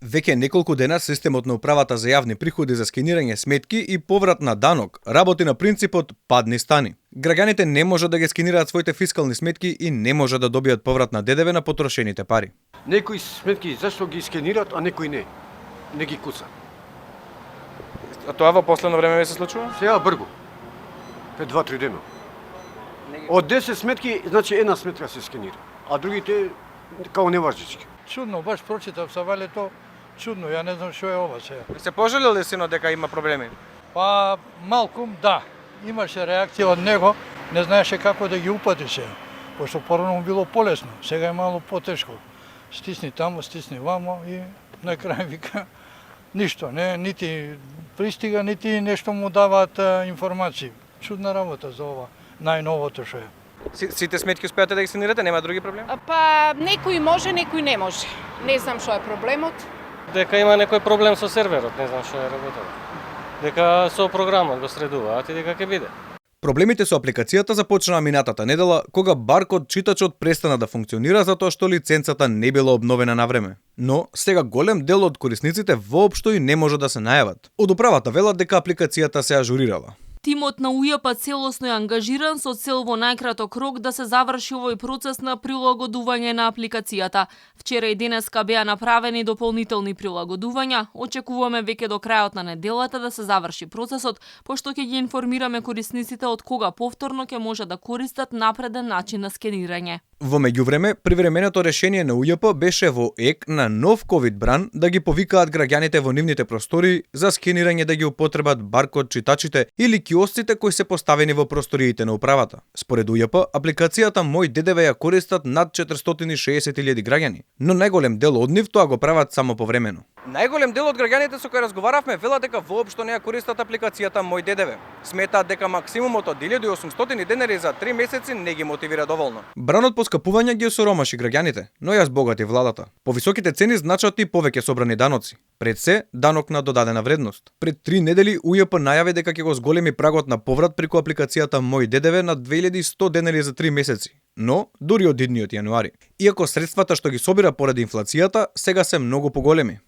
Веќе неколку дена системот на управата за јавни приходи за скенирање сметки и поврат на данок работи на принципот падни стани. Граѓаните не можат да ги скенираат своите фискални сметки и не можат да добијат поврат на ДДВ на потрошените пари. Некои сметки зашто ги скенираат, а некои не. Не ги куца. А тоа во последно време ви се случува? Сега бргу. Пред 2-3 дена. Од 10 сметки, значи една сметка се скенира, а другите као неважнички. Чудно, баш прочитав са валето, чудно, ја не знам што е ова сега. Се пожалил ли синот дека има проблеми? Па малкум да, имаше реакција од него, не знаеше како да ги упати сега, пошто порано било полесно, сега е мало потешко. Стисни тамо, стисни вамо и на крај вика ништо, не, нити пристига, нити нешто му даваат информации. Чудна работа за ова, најновото што е. Сите сметки успеате да ги скенирате, нема други проблеми? Па некој може, некој не може. Не знам што е проблемот. Дека има некој проблем со серверот, не знам што е работата. Дека со програмот го средуваат и дека ќе биде. Проблемите со апликацијата започнаа минатата недела, кога баркод читачот престана да функционира затоа што лиценцата не била обновена на време. Но сега голем дел од корисниците воопшто и не може да се најават. Од управата велат дека апликацијата се ажурирала. Тимот на УЈП целосно е ангажиран со цел во најкраток рок да се заврши овој процес на прилагодување на апликацијата. Вчера и денеска беа направени дополнителни прилагодувања. Очекуваме веќе до крајот на неделата да се заврши процесот, пошто ќе ги информираме корисниците од кога повторно ќе може да користат напреден начин на скенирање. Во меѓувреме, привременото решение на УЈП беше во ек на нов ковид бран да ги повикаат граѓаните во нивните простори за скенирање да ги употребат баркод читачите или киосците кои се поставени во просториите на управата. Според УЈП, апликацијата Мој ДДВ ја користат над 460.000 граѓани, но најголем дел од нив тоа го прават само повремено. Најголем дел од граѓаните со кои разговаравме велат дека воопшто не ја користат апликацијата Мој ДДВ. Сметаат дека максимумот од 1800 денари за 3 месеци не ги мотивира доволно. Бранот по скапување ги осоромаши граѓаните, но ја збогати владата. Повисоките цени значат и повеќе собрани даноци. Пред се, данок на додадена вредност. Пред 3 недели УЈП најави дека ќе го зголеми прагот на поврат преку апликацијата Мој ДДВ на 2100 денари за 3 месеци. Но, дури од идниот јануари. Иако средствата што ги собира поради инфлацијата, сега се многу поголеми.